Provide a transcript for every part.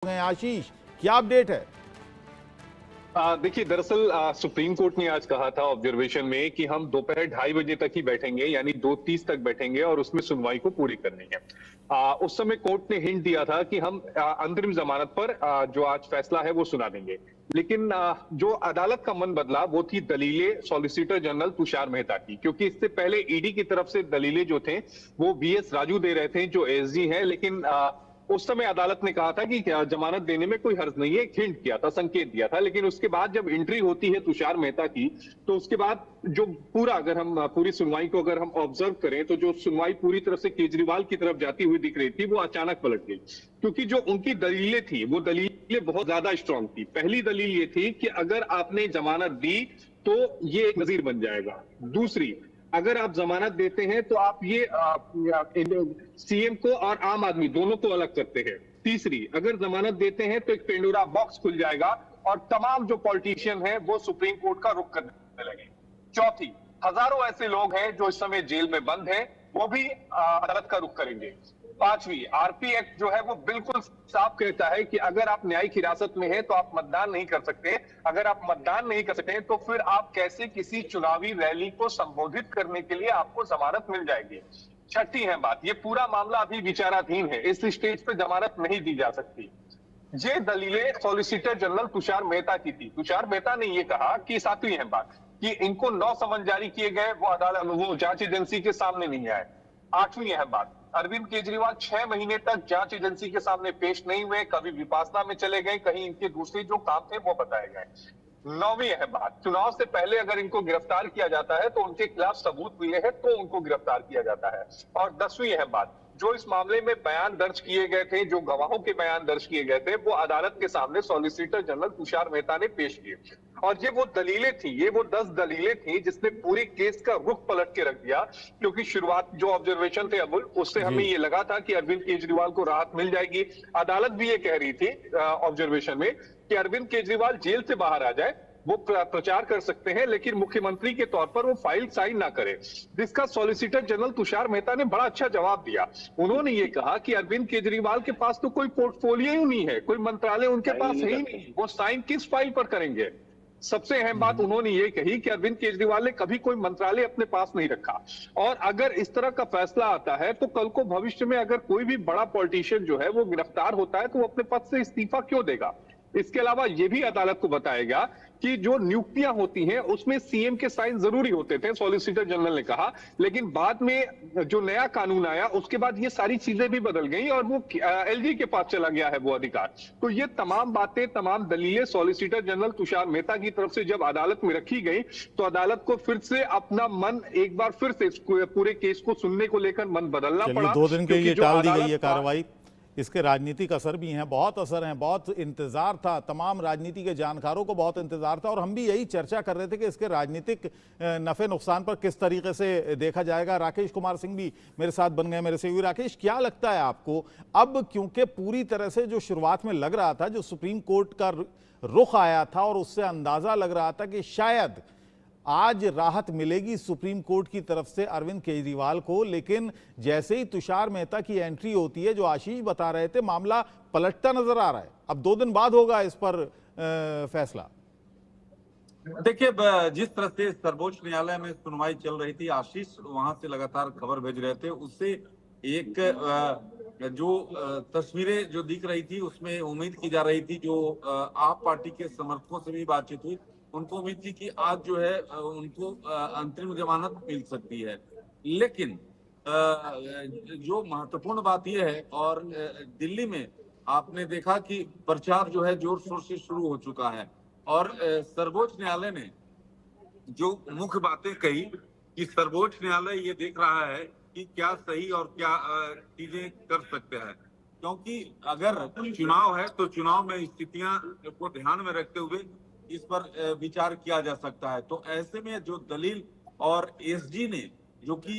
आशीष, क्या अपडेट है? देखिए, दरअसल सुप्रीम कोर्ट ने आज कहा था ऑब्जर्वेशन में कि हम दोपहर 2:30 बजे तक ही बैठेंगे, यानी 2:30 तक बैठेंगे और उसमें सुनवाई को पूरी करनी है। उस समय कोर्ट ने हिंट दिया था कि हम अंतरिम जमानत पर जो आज फैसला है वो सुना देंगे। लेकिन जो अदालत का मन बदला वो थी दलीलें सॉलिसिटर जनरल तुषार मेहता की, क्योंकि इससे पहले ईडी की तरफ से दलीलें जो थे वो बीएस राजू दे रहे थे, जो एसजी हैं। लेकिन उस समय अदालत ने कहा था कि जमानत देने में कोई हर्ज नहीं है, एक हिंट किया था, संकेत दिया था। लेकिन उसके बाद जब एंट्री होती है तुषार मेहता की, तो उसके बाद जो पूरा, अगर हम पूरी सुनवाई को अगर हम ऑब्जर्व करें, तो जो सुनवाई पूरी तरफ से केजरीवाल की तरफ जाती हुई दिख रही थी, वो अचानक पलट गई। क्योंकि जो उनकी दलीलें थी वो दलीलें बहुत ज्यादा स्ट्रांग थी। पहली दलील ये थी कि अगर आपने जमानत दी तो ये एक नजीर बन जाएगा। दूसरी, अगर आप जमानत देते हैं तो आप ये सीएम को और आम आदमी दोनों को अलग करते हैं। तीसरी, अगर जमानत देते हैं तो एक पेंडोरा बॉक्स खुल जाएगा और तमाम जो पॉलिटिशियन हैं वो सुप्रीम कोर्ट का रुख करने लगे। चौथी, हजारों ऐसे लोग हैं जो इस समय जेल में बंद हैं, वो भी अदालत का रुख करेंगे। पांचवी, आरपी एक्ट जो है वो बिल्कुल साफ कहता है कि अगर आप न्यायिक हिरासत में हैं तो आप मतदान नहीं कर सकते। अगर आप मतदान नहीं कर सकते तो फिर आप कैसे किसी चुनावी रैली को संबोधित करने के लिए आपको जमानत मिल जाएगी। छठी है बात, ये पूरा मामला अभी विचाराधीन है, इस स्टेज पे जमानत नहीं दी जा सकती। ये दलीलें सॉलिसिटर जनरल तुषार मेहता की थी। तुषार मेहता ने ये कहा कि सातवीं है बात कि इनको 9 समन जारी किए गए, वो अदालत, वो जांच एजेंसी के सामने नहीं आए। आठवीं है बात, अरविंद केजरीवाल 6 महीने तक जांच एजेंसी के सामने पेश नहीं हुए, कभी विपासना में चले गए, कहीं इनके दूसरे जो काम थे वो बताए गए। नौवीं है बात, चुनाव से पहले अगर इनको गिरफ्तार किया जाता है तो उनके खिलाफ सबूत मिले हैं तो उनको गिरफ्तार किया जाता है। और 10वीं है बात, जो इस मामले में बयान दर्ज किए गए थे, जो गवाहों के बयान दर्ज किए गए थे, वो अदालत के सामने सॉलिसिटर जनरल तुषार मेहता ने पेश किए। और ये वो दलीलें थी, ये वो 10 दलीलें थी जिसने पूरी केस का रुख पलट के रख दिया। क्योंकि शुरुआत जो ऑब्जर्वेशन थे अबुल, उससे हमें ये लगा था कि अरविंद केजरीवाल को राहत मिल जाएगी। अदालत भी ये कह रही थी ऑब्जर्वेशन में कि अरविंद केजरीवाल जेल से बाहर आ जाए, वो प्रचार कर सकते हैं, लेकिन मुख्यमंत्री के तौर पर वो फाइल साइन ना करे। जिसका सॉलिसिटर जनरल तुषार मेहता ने बड़ा अच्छा जवाब दिया। उन्होंने ये कहा कि अरविंद केजरीवाल के पास तो कोई पोर्टफोलियो ही नहीं है, कोई मंत्रालय उनके पास है ही नहीं, वो साइन किस फाइल पर करेंगे। सबसे अहम बात उन्होंने ये कही कि अरविंद केजरीवाल ने कभी कोई मंत्रालय अपने पास नहीं रखा। और अगर इस तरह का फैसला आता है तो कल को भविष्य में अगर कोई भी बड़ा पॉलिटिशियन जो है वो गिरफ्तार होता है तो वो अपने पद से इस्तीफा क्यों देगा। इसके अलावा यह भी अदालत को बताएगा कि जो नियुक्तियां होती हैं उसमें सीएम के साइन जरूरी होते थे, सॉलिसिटर जनरल ने कहा। लेकिन बाद में जो नया कानून आया उसके बाद ये सारी चीजें भी बदल गई और वो एलजी के पास चला गया है वो अधिकार। तो ये तमाम बातें, तमाम दलीलें सॉलिसिटर जनरल तुषार मेहता की तरफ से जब अदालत में रखी गई तो अदालत को फिर से अपना मन, एक बार फिर से पूरे केस को सुनने को लेकर मन बदलना पड़ा। 2 दिन के लिए टाल दी गई है कार्रवाई। इसके राजनीतिक असर भी हैं, बहुत असर हैं, बहुत इंतजार था, तमाम राजनीति के जानकारों को बहुत इंतजार था और हम भी यही चर्चा कर रहे थे कि इसके राजनीतिक नफे नुकसान पर किस तरीके से देखा जाएगा। राकेश कुमार सिंह भी मेरे साथ बन गए मेरे से। राकेश, क्या लगता है आपको अब, क्योंकि पूरी तरह से जो शुरुआत में लग रहा था, जो सुप्रीम कोर्ट का रुख आया था और उससे अंदाजा लग रहा था कि शायद आज राहत मिलेगी सुप्रीम कोर्ट की तरफ से अरविंद केजरीवाल को, लेकिन जैसे ही तुषार मेहता की एंट्री होती है, जो आशीष बता रहे थे, मामला पलटता नजर आ रहा है। अब 2 दिन बाद होगा इस पर फैसला। देखिए, जिस तरह से सर्वोच्च न्यायालय में सुनवाई चल रही थी, आशीष वहां से लगातार खबर भेज रहे थे, उससे एक जो तस्वीरें जो दिख रही थी उसमें उम्मीद की जा रही थी, जो आप पार्टी के समर्थकों से भी बातचीत हुई, उनको उम्मीद थी कि आज जो है उनको अंतरिम जमानत मिल सकती है। लेकिन जो महत्वपूर्ण बात यह है, और दिल्ली में आपने देखा कि प्रचार जो है जोर शोर से शुरू हो चुका है और सर्वोच्च न्यायालय ने जो मुख्य बातें कही कि सर्वोच्च न्यायालय ये देख रहा है कि क्या सही और क्या चीजें कर सकते हैं, क्योंकि अगर चुनाव है तो चुनाव में स्थितियां को ध्यान में रखते हुए इस पर विचार किया जा सकता है। तो ऐसे में जो दलील और एसजी ने जो कि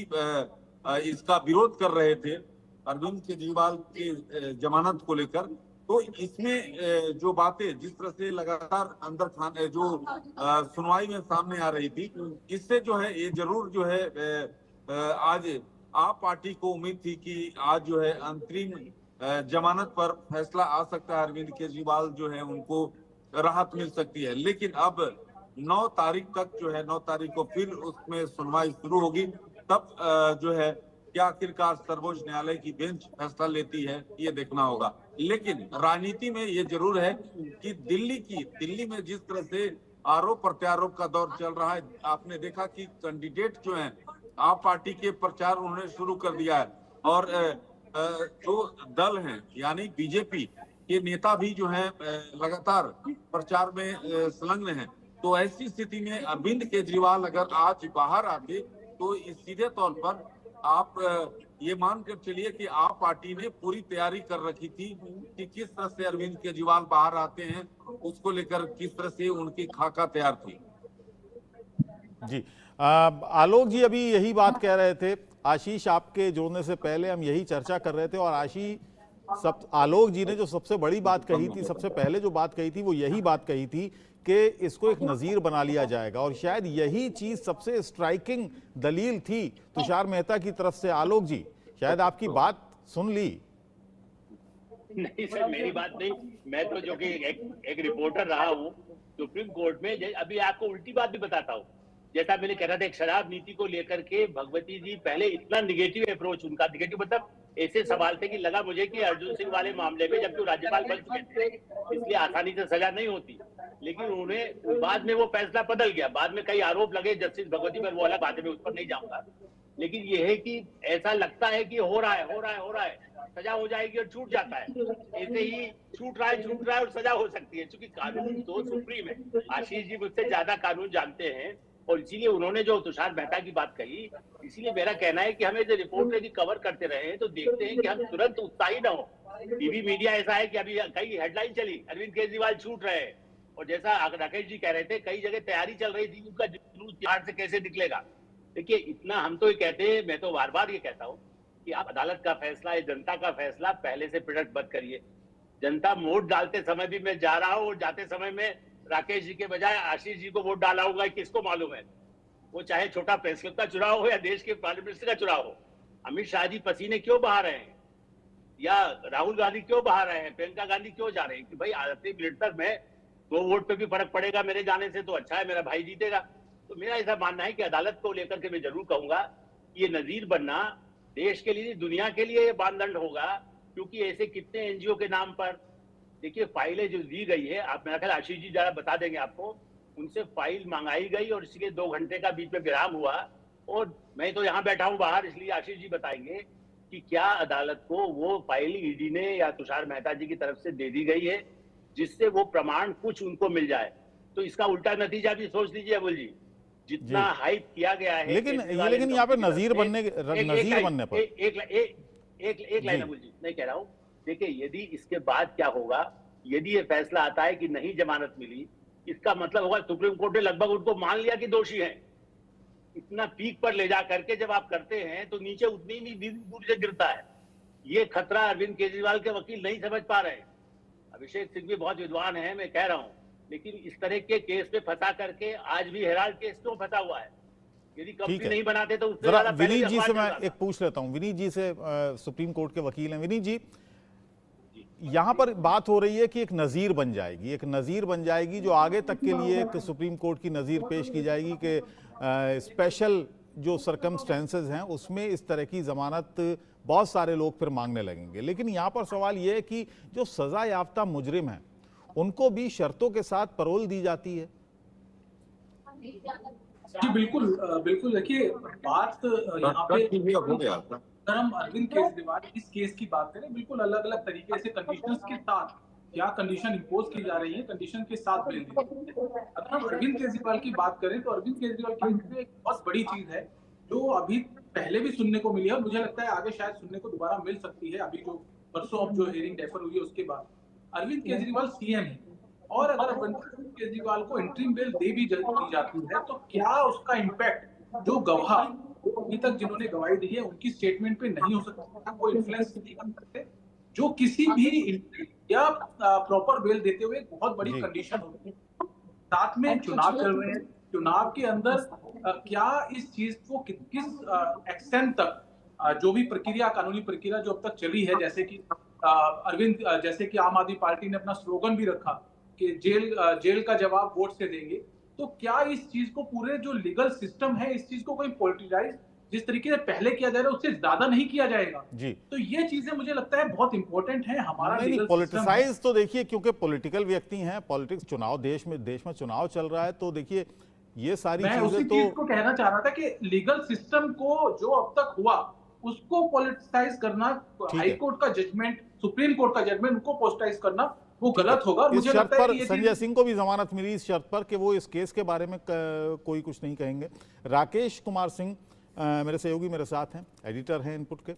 इसका विरोध कर रहे थे अरविंद केजरीवाल की जमानत को लेकर, तो इसमें जो बातें जिस तरह से लगातार अंदर खाने जो सुनवाई में सामने आ रही थी, इससे जो है ये जरूर जो है आज आप पार्टी को उम्मीद थी कि आज जो है अंतरिम जमानत पर फैसला आ सकता है, अरविंद केजरीवाल जो है उनको राहत मिल सकती है। लेकिन अब 9 तारीख तक जो है, 9 तारीख को फिर उसमें सुनवाई शुरू होगी, तब जो है क्या आखिरकार सर्वोच्च न्यायालय की बेंच फैसला लेती है, ये देखना होगा। लेकिन राजनीति में ये जरूर है कि दिल्ली में जिस तरह से आरोप प्रत्यारोप का दौर चल रहा है, आपने देखा कि कैंडिडेट जो हैं आप पार्टी के प्रचार उन्होंने शुरू कर दिया है, और जो दल हैं यानी बीजेपी के नेता भी जो हैं लगातार प्रचार में संलग्न हैं। तो ऐसी स्थिति में अरविंद केजरीवाल अगर आज बाहर आते तो इस सीधे तौर पर आप ये मान कर चलिए कि आप पार्टी ने पूरी तैयारी कर रखी थी कि किस तरह से अरविंद केजरीवाल बाहर आते हैं, उसको लेकर किस तरह से उनकी खाका तैयार थी। जी आलोक जी अभी यही बात कह रहे थे, आशीष आपके जोड़ने से पहले हम यही चर्चा कर रहे थे, और आलोक जी ने जो सबसे बड़ी बात कही थी, सबसे पहले जो बात कही थी वो यही बात कही थी कि इसको एक नजीर बना लिया जाएगा, और शायद यही चीज सबसे स्ट्राइकिंग दलील थी तुषार मेहता की तरफ से। आलोक जी शायद आपकी बात सुन ली। नहीं सर, मेरी बात नहीं, मैं तो जो कि एक रिपोर्टर रहा हूँ सुप्रीम कोर्ट में। अभी आपको उल्टी बात भी बताता हूँ, जैसा मैंने कहा था, एक शराब नीति को लेकर के भगवती जी पहले इतना निगेटिव अप्रोच, उनका निगेटिव मतलब ऐसे सवाल थे कि लगा मुझे कि अर्जुन सिंह वाले मामले में जब तो राज्यपाल बन चुके थे इसलिए आसानी से सजा नहीं होती, लेकिन उन्हें बाद में वो फैसला बदल गया। बाद में कई आरोप लगे जस्टिस भगवती पर, वो अलग बात है, मैं उस पर नहीं जाऊंगा। लेकिन ये है कि ऐसा लगता है कि हो रहा है, सजा हो जाएगी और छूट जाता है। ऐसे ही छूट रहा है और सजा हो सकती है, क्योंकि कानून तो सुप्रीम है। आशीष जी मुझसे ज्यादा कानून जानते हैं, और इसीलिए उन्होंने जो तुषार मेहता की बात कही, इसीलिए मेरा कहना है कि हमें जो रिपोर्ट यदि कवर करते रहे तो देखते हैं कि हम तुरंत उत्साही न हो। टीवी मीडिया ऐसा है कि अभी कई हेडलाइन चली, अरविंद केजरीवाल छूट रहे हैं, और जैसा राकेश जी कह रहे थे कई जगह तैयारी चल रही थी, उनका जुलूस बिहार से कैसे निकलेगा। देखिए इतना हम तो ये कहते हैं, मैं तो बार बार ये कहता हूँ कि आप अदालत का फैसला, जनता का फैसला पहले से प्रिडिक्ट मत करिए। जनता वोट डालते समय भी मैं जा रहा हूँ और जाते समय में राकेश जी के बजाय आशीष जी को वोट डाला होगा, किसको मालूम है। वो चाहे छोटा प्रेस क्लब का चुनाव हो या देश के प्राइम मिनिस्टर का चुनाव हो। अमित शाह जी पसीने क्यों बहा रहे हैं, या राहुल गांधी क्यों बहा रहे हैं, प्रियंका गांधी क्यों जा रहे हैं कि भाई आखिरी मिनट तक मैं 2 वोट पे भी फर्क पड़ेगा मेरे जाने से तो अच्छा है, मेरा भाई जीतेगा। तो मेरा ऐसा मानना है कि अदालत को लेकर के मैं जरूर कहूंगा कि ये नजीर बनना देश के लिए, दुनिया के लिए ये मानदंड होगा, क्योंकि ऐसे कितने एनजीओ के नाम पर देखिए फाइलें जो दी गई है, आप मेरा ख्याल आशीष जी जरा बता देंगे आपको, उनसे फाइल मंगाई गई और इसलिए 2 घंटे का बीच में विराम हुआ, और मैं तो यहाँ बैठा हूँ बाहर, इसलिए आशीष जी बताएंगे कि क्या अदालत को वो फाइल ईडी ने या तुषार मेहता जी की तरफ से दे दी गई है जिससे वो प्रमाण कुछ उनको मिल जाए। तो इसका उल्टा नतीजा भी सोच लीजिए अबुल जी, जितना हाइप किया गया है। लेकिन यहाँ पे नजीर बनने पर एक लाइन अबुल जी नहीं कह रहा हूँ। देखिए यदि इसके बाद क्या होगा, यदि ये फैसला आता है कि नहीं जमानत मिली, इसका मतलब होगा सुप्रीम कोर्ट ने लगभग उनको मान लिया कि दोषी है। इतना पीक पर ले जा करके जब आप करते हैं तो नीचे उतनी ही दूर से गिरता है। ये खतरा अरविंद केजरीवाल के वकील नहीं समझ पा रहे हैं। अभिषेक सिंह भी बहुत विद्वान है, मैं कह रहा हूं, लेकिन इस तरह के केस पे फंसा करके आज भी हेराल्ड केस क्यों फंसा हुआ है। यदि कंपनी नहीं बनाते तो उससे ज्यादा विनीत जी से मैं एक पूछ लेता हूं। विनीत जी से सुप्रीम कोर्ट के वकील हैं। विनीत जी, यहां पर बात हो रही है कि एक नज़ीर बन जाएगी, जो आगे तक के लिए एक सुप्रीम कोर्ट की नज़ीर पेश की जाएगी कि स्पेशल जो सर्कमस्टेंसेस हैं उसमें इस तरह की जमानत बहुत सारे लोग फिर मांगने लगेंगे। लेकिन यहां पर सवाल यह है कि जो सजा याफ्ता मुजरिम हैं उनको भी शर्तों के साथ पैरोल दी जाती है। जी बिल्कुल बिल्कुल। देखिए बात यहाँ पे अगर हम अरविंद केजरीवाल इस केस की बात करें, बिल्कुल अलग अलग तरीके से कंडीशंस के साथ, क्या कंडीशन इंपोज की जा रही है, कंडीशन के साथ बेल दी जाती है। अगर हम अरविंद केजरीवाल की बात करें तो अरविंद केजरीवाल केस में एक बहुत बड़ी चीज है जो अभी पहले भी सुनने को मिली है और मुझे लगता है आगे शायद सुनने को दोबारा मिल सकती है। अभी जो परसों अब जो हियरिंग डेफर हुई है उसके बाद अरविंद केजरीवाल सीएम है, और अगर अरविंद केजरीवाल को इंटरिम बेल दी जाती है तो क्या उसका इम्पैक्ट जो गवाह अभी तक जिन्होंने गवाही दी है उनकी स्टेटमेंट पे नहीं हो सकता, कोई इन्फ्लुएंस नहीं कर सकते, जो किसी भी या प्रॉपर बेल देते हुए बहुत बड़ी कंडीशन होती है। साथ में चुनाव चल रहे हैं, चुनाव के अंदर क्या इस चीज को किस एक्सटेंट तक जो भी प्रक्रिया, कानूनी प्रक्रिया जो अब तक चली है, जैसे कि अरविंद, जैसे कि आम आदमी पार्टी ने अपना स्लोगन भी रखा कि जेल का जवाब वोट से देंगे, तो क्या इस चीज को, पूरे जो लीगल सिस्टम है, इस चीज को कोई पॉलिटिसाइज जिस तरीके से पहले किया जा रहा है उससे ज्यादा नहीं किया जाएगा? जी, तो ये चीजें मुझे लगता है बहुत इंपॉर्टेंट है। हमारा नहीं लीगल पॉलिटिसाइज तो देखिए, क्योंकि पॉलिटिकल व्यक्ति हैं, पॉलिटिक्स, चुनाव, देश में चुनाव चल रहा है, तो देखिए ये सारी मैं उसी चीजें चीज तो को कहना चाह रहा था कि लीगल सिस्टम को जो अब तक हुआ उसको पॉलिटिसाइज करना, ठीक हाई है। कोर्ट का जजमेंट, सुप्रीम कोर्ट का जजमेंट, उनको पॉलिटिसाइज करना वो ठीक है। गलत होगा। और इस मुझे शर्त लगता है पर कि ये संजय सिंह को भी जमानत मिली, इस शर्त पर कि वो इस केस के बारे में कोई कुछ नहीं कहेंगे। राकेश कुमार सिंह मेरे सहयोगी मेरे साथ हैं, एडिटर हैं इनपुट के।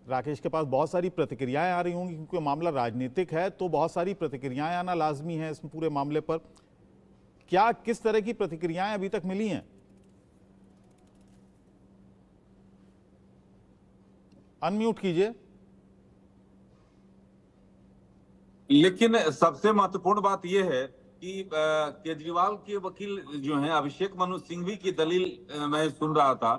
राकेश के पास बहुत सारी प्रतिक्रियाएं आ रही होंगी, क्योंकि मामला राजनीतिक है तो बहुत सारी प्रतिक्रियाएं आना लाजमी है इस पूरे मामले पर। क्या किस तरह की प्रतिक्रियाएं अभी तक मिली हैं? अनम्यूट कीजिए। लेकिन सबसे महत्वपूर्ण बात यह है कि केजरीवाल के वकील जो हैं अभिषेक मनु सिंघवी की दलील मैं सुन रहा था,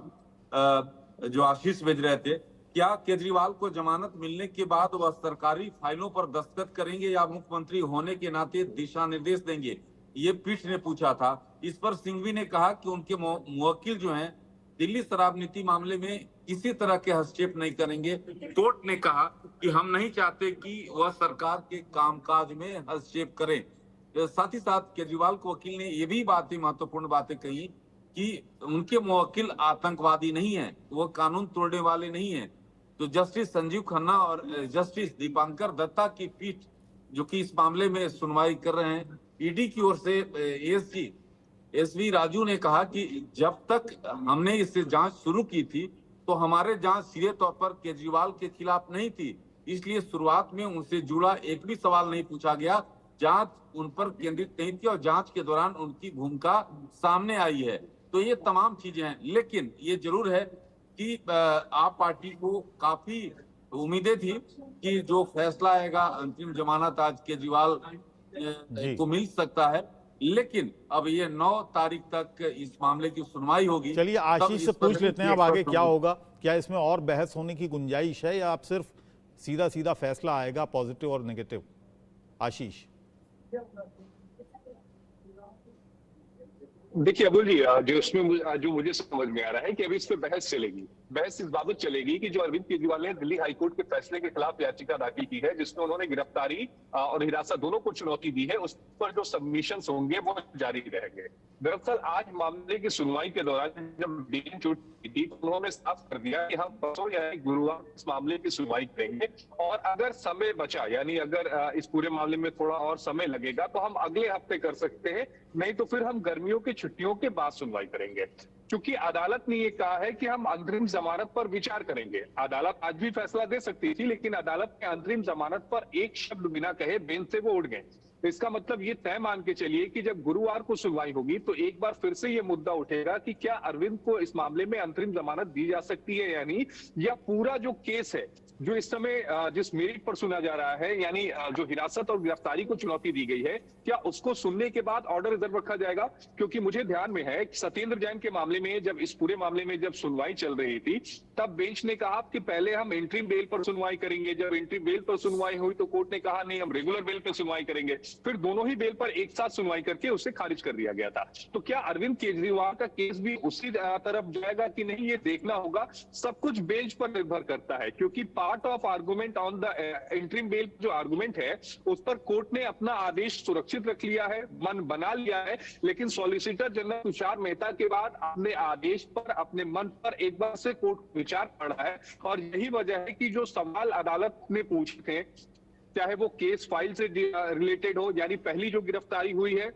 जो आशीष भेज रहे थे। क्या केजरीवाल को जमानत मिलने के बाद वह सरकारी फाइलों पर दस्तखत करेंगे या मुख्यमंत्री होने के नाते दिशा निर्देश देंगे, ये पीठ ने पूछा था। इस पर सिंघवी ने कहा कि उनके मुवक्किल जो हैं दिल्ली शराब नीति मामले में किसी तरह के हस्तक्षेप नहीं करेंगे। कोर्ट ने कहा कि हम नहीं चाहते कि वह सरकार के कामकाज में हस्तक्षेप करें। साथ ही साथ केजरीवाल के वकील ने ये भी महत्वपूर्ण बातें कही कि उनके मुवक्किल आतंकवादी नहीं है, वो कानून तोड़ने वाले नहीं है। तो जस्टिस संजीव खन्ना और जस्टिस दीपांकर दत्ता की पीठ जो कि इस मामले में सुनवाई कर रहे हैं, ईडी की ओर से एएसजी एसवी राजू ने कहा कि जब तक हमने इससे जांच शुरू की थी तो हमारे जांच सीधे तौर पर केजरीवाल के खिलाफ नहीं थी, इसलिए शुरुआत में उनसे जुड़ा एक भी सवाल नहीं पूछा गया। जांच उन पर केंद्रित नहीं थी और जांच के दौरान उनकी भूमिका सामने आई है। तो ये तमाम चीजें हैं, लेकिन ये जरूर है कि आप पार्टी को काफी उम्मीदें थी कि जो फैसला आएगा, अंतिम जमानत आज केजरीवाल को मिल सकता है। लेकिन अब ये 9 तारीख तक इस मामले की सुनवाई होगी। चलिए आशीष से पूछ लेते हैं अब आगे क्या होगा। क्या इसमें और बहस होने की गुंजाइश है या आप सिर्फ सीधा सीधा फैसला आएगा पॉजिटिव और नेगेटिव? आशीष। देखिए अबुल जी, जो मुझे समझ में आ रहा है कि अभी इस पे बहस चलेगी। बहस इस बाबत चलेगी कि जो अरविंद केजरीवाल ने दिल्ली हाईकोर्ट के फैसले के खिलाफ याचिका दाखिल की है, जिसमें उन्होंने गिरफ्तारी और हिरासत दोनों को चुनौती दी है, उस पर जो सबमिशंस होंगे वो जारी रहेंगे। दरअसल आज मामले की सुनवाई के दौरान जब बेंच छूटी थी तो उन्होंने साफ कर दिया कि हम परसों यानी गुरुवार इस मामले की सुनवाई करेंगे, और अगर समय बचा, यानी अगर इस पूरे मामले में थोड़ा और समय लगेगा तो हम अगले हफ्ते कर सकते हैं, नहीं तो फिर हम गर्मियों की छुट्टियों के बाद सुनवाई करेंगे। क्योंकि अदालत ने ये कहा है कि हम अंतरिम जमानत पर विचार करेंगे। अदालत आज भी फैसला दे सकती थी, लेकिन अदालत ने अंतरिम जमानत पर एक शब्द बिना कहे बेंच से वो उठ गए। तो इसका मतलब ये तय मान के चलिए कि जब गुरुवार को सुनवाई होगी तो एक बार फिर से ये मुद्दा उठेगा कि क्या अरविंद को इस मामले में अंतरिम जमानत दी जा सकती है या नहीं, या पूरा जो केस है जो इस समय जिस मेरिट पर सुना जा रहा है, यानी जो हिरासत और गिरफ्तारी को चुनौती दी गई है, क्या उसको सुनने के बाद ऑर्डर रिजर्व रखा जाएगा? क्योंकि मुझे ध्यान में है कि सत्येंद्र जैन के मामले में, जब इस पूरे मामले में जब सुनवाई चल रही थी, तब बेंच ने कहा कि पहले हम इंटरिम बेल पर सुनवाई करेंगे। जब इंटरिम बेल पर सुनवाई हुई तो कोर्ट ने कहा नहीं, हम रेगुलर बेल पर सुनवाई करेंगे। फिर दोनों ही बेल पर एक साथ सुनवाई करके उसे खारिज कर दिया गया था। तो क्या अरविंद केजरीवाल का केस भी उसी तरफ जाएगा कि नहीं, ये देखना होगा। सब कुछ बेंच पर निर्भर करता है, क्योंकि part of argument on the interim bell जो आर्गुमेंट है उस पर कोर्ट ने अपना आदेश सुरक्षित रख लिया है, मन बना लिया है, लेकिन सॉलिसिटर जनरल तुषार मेहता के बाद अपने आदेश पर, अपने मन पर एक बार से कोर्ट विचार कर रहा है। और यही वजह है कि जो सवाल अदालत ने पूछे थे, चाहे वो केस फाइल से रिलेटेड हो, यानी पहली जो गिरफ्तारी हुई है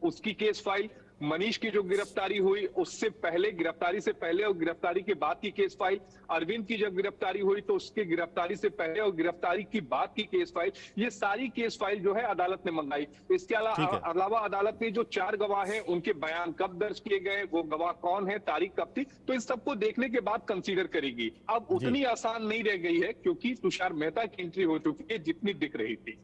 उसकी केस फाइल, मनीष की जो गिरफ्तारी हुई उससे पहले, गिरफ्तारी से पहले और गिरफ्तारी के बाद की केस फाइल, अरविंद की जब गिरफ्तारी हुई तो उसके गिरफ्तारी से पहले और गिरफ्तारी की बाद की केस फाइल, ये सारी केस फाइल जो है अदालत ने मंगाई। इसके अलावा अदालत ने जो 4 गवाह हैं उनके बयान कब दर्ज किए गए, वो गवाह कौन है, तारीख कब थी, तो इस सबको देखने के बाद कंसीडर करेगी। अब उतनी आसान नहीं रह गई है, क्योंकि तुषार मेहता की एंट्री हो चुकी है जितनी दिख रही थी।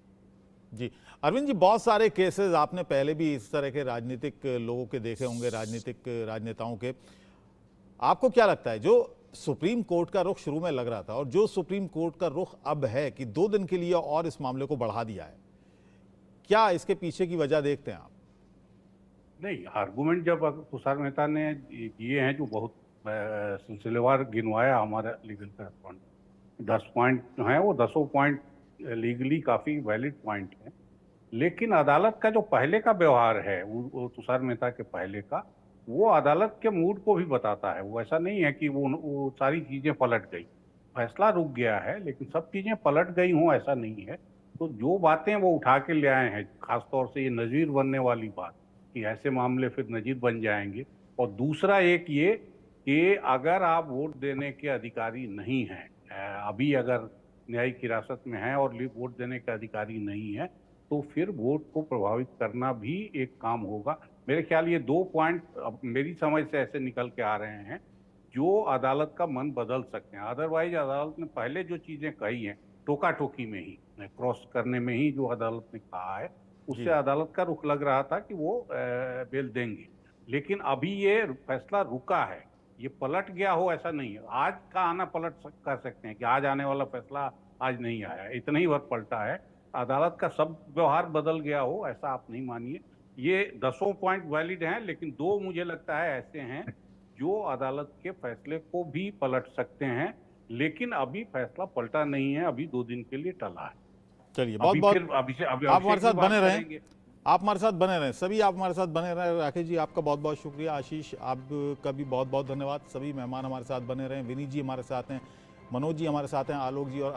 जी अरविंद जी, बहुत सारे केसेस आपने पहले भी इस तरह के राजनीतिक लोगों के देखे होंगे, राजनेताओं के। आपको क्या लगता है जो सुप्रीम कोर्ट का रुख शुरू में लग रहा था और जो सुप्रीम कोर्ट का रुख अब है कि 2 दिन के लिए और इस मामले को बढ़ा दिया है, क्या इसके पीछे की वजह देखते हैं आप? नहीं, आर्गुमेंट जब तुषार मेहता ने किए हैं, जो बहुत सिलसिलेवार गिनवाया हमारा लीगल करस्पॉन्डेंट, 10 पॉइंट हैं, वो 10 पॉइंट लीगली काफी वैलिड पॉइंट है। लेकिन अदालत का जो पहले का व्यवहार है, वो तुषार मेहता के पहले का, वो अदालत के मूड को भी बताता है। वो ऐसा नहीं है कि वो सारी चीजें पलट गई, फैसला रुक गया है लेकिन सब चीजें पलट गई हों, ऐसा नहीं है। तो जो बातें वो उठा के ले आए हैं, खासतौर से ये नजीर बनने वाली बात कि ऐसे मामले फिर नजीर बन जाएंगे, और दूसरा एक ये कि अगर आप वोट देने के अधिकारी नहीं हैं, अभी अगर न्यायिक हिरासत में हैं और वोट देने के अधिकारी नहीं है, तो फिर वोट को प्रभावित करना भी एक काम होगा। मेरे ख्याल ये 2 पॉइंट मेरी समझ से ऐसे निकल के आ रहे हैं जो अदालत का मन बदल सकते हैं। अदरवाइज अदालत ने पहले जो चीजें कही हैं, टोका टोकी में ही, क्रॉस करने में ही जो अदालत ने कहा है, उससे अदालत का रुख लग रहा था कि वो बेल देंगे। लेकिन अभी ये फैसला रुका है, ये पलट गया हो ऐसा नहीं है। आज का आना पलट कर सकते हैं कि आज आने वाला फैसला आज नहीं आया, इतना ही बार पलटा है। अदालत का सब व्यवहार बदल गया हो ऐसा आप नहीं मानिए। ये 10 पॉइंट वैलिड हैं, लेकिन 2 मुझे लगता है ऐसे हैं जो अदालत के फैसले को भी पलट सकते हैं। लेकिन अभी फैसला पलटा नहीं है, अभी 2 दिन के लिए टला है। चलिए, बहुत बहुत आप हमारे साथ बने रहें, आप हमारे साथ बने रहें, सभी आप हमारे साथ बने रहें। राकेश जी, आपका बहुत बहुत शुक्रिया। आशीष, आपका भी बहुत बहुत धन्यवाद। सभी मेहमान हमारे साथ बने रहें। विनीत जी हमारे साथ हैं, मनोज जी हमारे साथ हैं, आलोक जी और